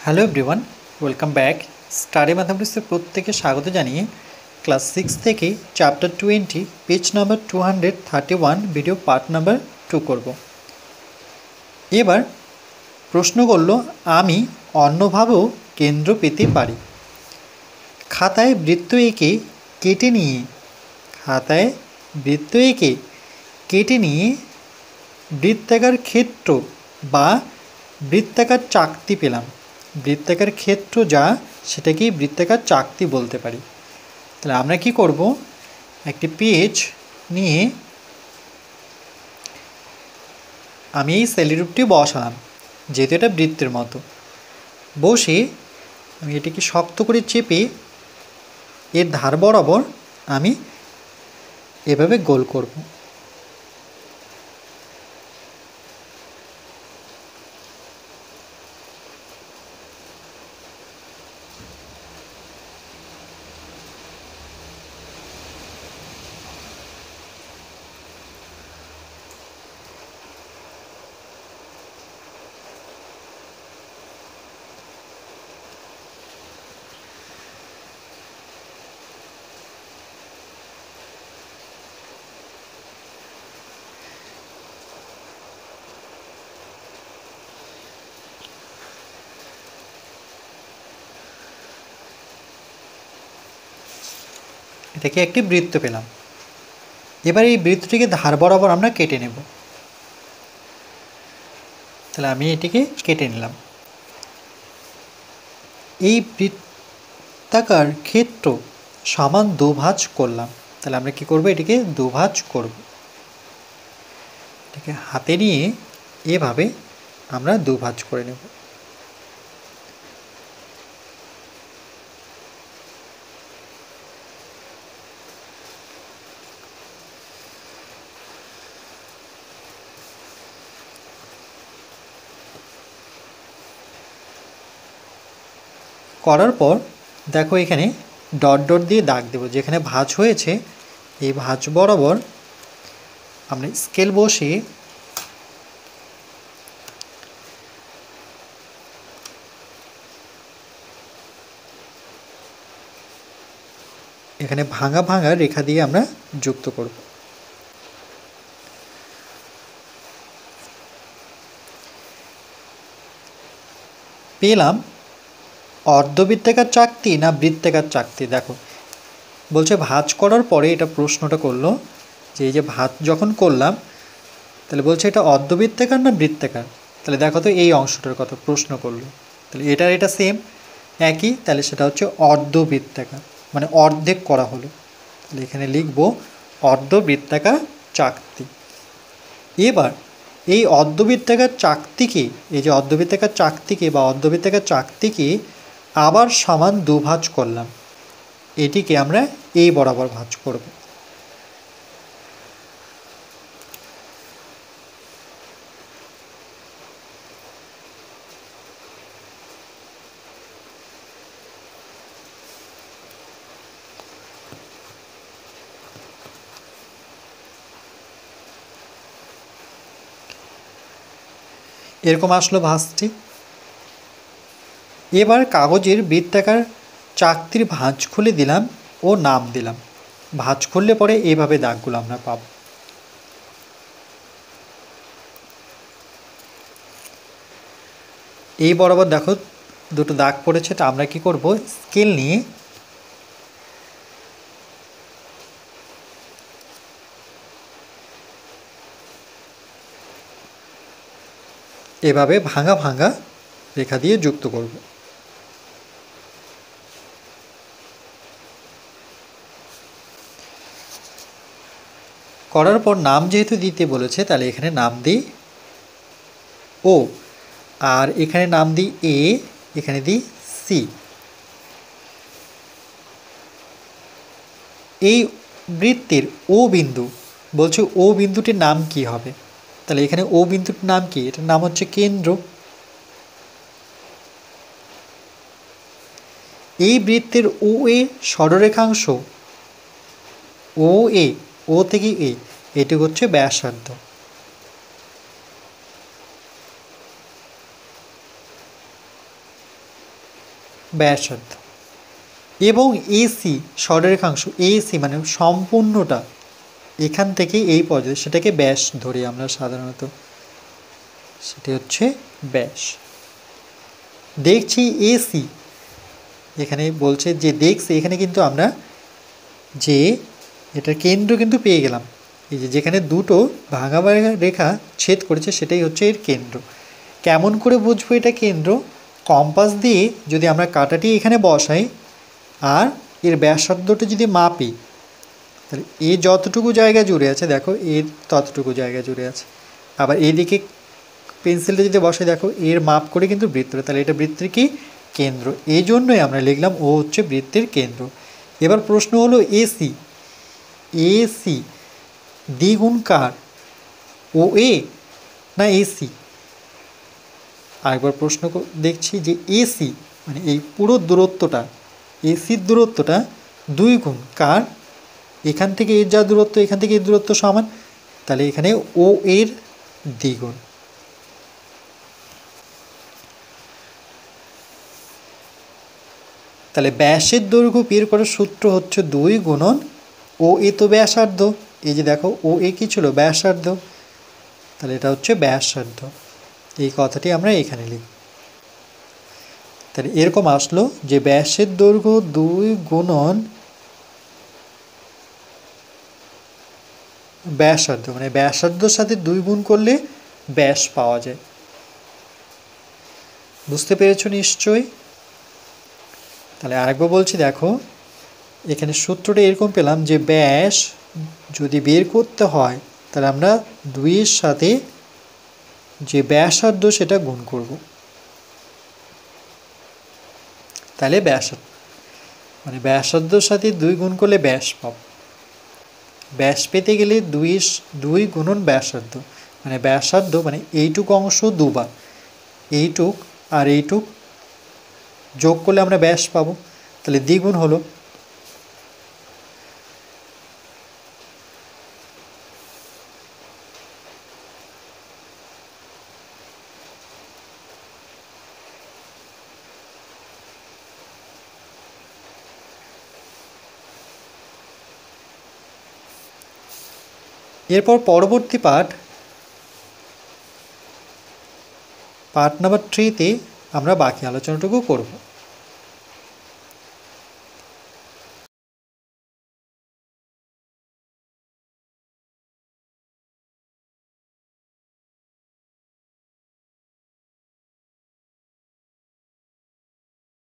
Hello everyone, welcome back. Study ম্যাথামেটিক্সে প্রত্যেকে স্বাগত জানিয়ে ক্লাস 6 থেকে chapter 20 page number 231 video part number 2 করব। এবার প্রশ্ন করল, আমি অন্যভাবেও কেন্দ্র পেতে পারি। খাতায় বৃত্ত এঁকে কেটে নিয়ে বৃত্তাকার ক্ষেত্র বা বৃত্তাকার চাকতি পেলাম। বৃত্তাকার ক্ষেত্র যা, সেটাকেই বৃত্তাকার চাকতি বলতে পারি। তাহলে আমরা কি করব, একটি পেজ নিয়ে আমি এই সেলিরূপটি বসালাম, যেহেতু এটা বৃত্তের মতো। বসে আমি এটিকে শক্ত করে চেপে এর ধার বরাবর আমি এভাবে গোল করব। এটাকে একটি বৃত্ত পেলাম। এবার এই বৃত্তটিকে ধার বরাবর আমরা কেটে নেব। তাহলে আমি এটিকে কেটে নিলাম। এই বৃত্তাকার ক্ষেত্র সমান দুভাজ করলাম। তাহলে আমরা কি করব, এটিকে দুভাজ করব। এটাকে হাতে নিয়ে এভাবে আমরা দুভাজ করে নেব। করার পর দেখো এখানে ডট ডট দিয়ে দাগ দেব। যেখানে ভাঁজ হয়েছে এই ভাঁজ বরাবর আমরা স্কেল বসিয়ে এখানে ভাঙা ভাঙা রেখা দিয়ে আমরা যুক্ত করব। পেলাম অর্ধবৃত্তাকার চাকতি না বৃত্তাকার চাকতি। দেখো বলছে ভাঁজ করার পরে এটা প্রশ্নটা করলো যে এই যে ভাঁজ যখন করলাম, তাহলে বলছে এটা অর্ধবৃত্তাকার না বৃত্তাকার। তাহলে দেখো তো এই অংশটার কথা প্রশ্ন করলো, তাহলে এটা সেম একই, তাহলে সেটা হচ্ছে অর্ধবৃত্তাকার, মানে অর্ধেক করা হলো। তাহলে এখানে লিখব অর্ধবৃত্তাকার চাকতি। এবার এই অর্ধবৃত্তাকার চাকতিকে, এই যে অর্ধবৃত্তাকার চাকতিকে বা অর্ধবৃত্তাকার চাকতিকে আবার সমান দুভাজ করলাম। এটিকে আমরা এই বরাবর ভাঁজ করব। এরকম আসলো ভাঁজটি। এবার কাগজের বৃত্তাকার চাকতির ভাঁজ খুলে দিলাম ও নাম দিলাম। ভাঁজ খুললে পরে এইভাবে দাগগুলো আমরা পাব। এই বরাবর দেখো দুটো দাগ পড়েছে। তা আমরা কি করব, স্কেল নিয়ে এভাবে ভাঙা ভাঙা রেখা দিয়ে যুক্ত করব। করার পর নাম যেহেতু দিতে বলেছে, তাহলে এখানে নাম দিই ও, আর এখানে নাম দিই এ, এখানে দিই সি। এই বৃত্তের ও বিন্দু, বলছে ও বিন্দুটির নাম কি হবে। তাহলে এখানে ও বিন্দুটির নাম কি, এটার নাম হচ্ছে কেন্দ্র। এই বৃত্তের ও এ সরলরেখাংশ, ও এ, ও থেকে এ, এটি হচ্ছে ব্যাসার্ধ। ব্যাসার্ধ এবং এসি সরলরেখাংশ এসি মানে সম্পূর্ণটা এখান থেকে এই পর্যন্ত সেটাকে ব্যাস ধরি আমরা সাধারণত, সেটি হচ্ছে ব্যাস। দেখছি এসি এখানে বলছে যে দেখছি এখানে কিন্তু আমরা যে এটার কেন্দ্র কিন্তু পেয়ে গেলাম, এই যে যেখানে দুটো ভাঙা রেখা ছেদ করেছে সেটাই হচ্ছে এর কেন্দ্র। কেমন করে বুঝবো এটা কেন্দ্র? কম্পাস দিয়ে যদি আমরা কাঁটাটি এখানে বসাই আর এর ব্যাসার্ধটা যদি মাপি, তাহলে এ যতটুকু জায়গা জুড়ে আছে দেখো এর ততটুকু জায়গা জুড়ে আছে। আবার এইদিকে পেন্সিলটা যদি বসাই দেখো এর মাপ করে কিন্তু বৃত্ত, তাহলে এটা বৃত্তের কি কেন্দ্র, এই জন্যই আমরা লিখলাম ও হচ্ছে বৃত্তের কেন্দ্র। এবার প্রশ্ন হলো এসি, এসি দ্বিগুণ কার, ও এ না এসি? আরেকবার প্রশ্ন দেখছি যে এসি মানে এই পুরো দূরত্বটা, এসির দূরত্বটা 2 গুণ কার, এখান থেকে এর যা দূরত্ব এখান থেকে এর দূরত্ব সমান, তাহলে এখানে ও এর দ্বিগুণ। তাহলে ব্যাসের দৈর্ঘ্য বের করার সূত্র হচ্ছে 2 গুণন ও এ তো ব্যাসার্ধ, এই যে দেখো ও এ কী ছিল ব্যাসার্ধ, তাহলে এটা হচ্ছে ব্যাসার্ধ, এই কথাটি আমরা এখানে লিখব। তাহলে এরকম আসলো যে ব্যাসের দৈর্ঘ্য 2 গুণন ব্যাসার্ধ, মানে ব্যাসার্ধর সাথে 2 গুণ করলে ব্যাস পাওয়া যায়। বুঝতে পেরেছো নিশ্চয়ই? তাহলে আরেকবার বলছি দেখো, এখানে সূত্রটা এরকম পেলাম যে ব্যাস যদি বের করতে হয় তাহলে আমরা 2-এর সাথে যে ব্যাসার্ধ সেটা গুণ করব, তাহলে ব্যাসার্ধ মানে ব্যাসার্ধর সাথে 2 গুণ করলে ব্যাস পাব। ব্যাস পেতে গেলে 2 গুণন ব্যাসার্ধ, মানে ব্যাসার্ধ মানে এইটুক অংশ দুবার, এইটুক আর এইটুক যোগ করলে আমরা ব্যাস পাবো, তাহলে দ্বিগুণ হলো। এরপর পরবর্তী পার্ট নাম্বার 3-তে আমরা বাকি আলোচনাটুকু করব।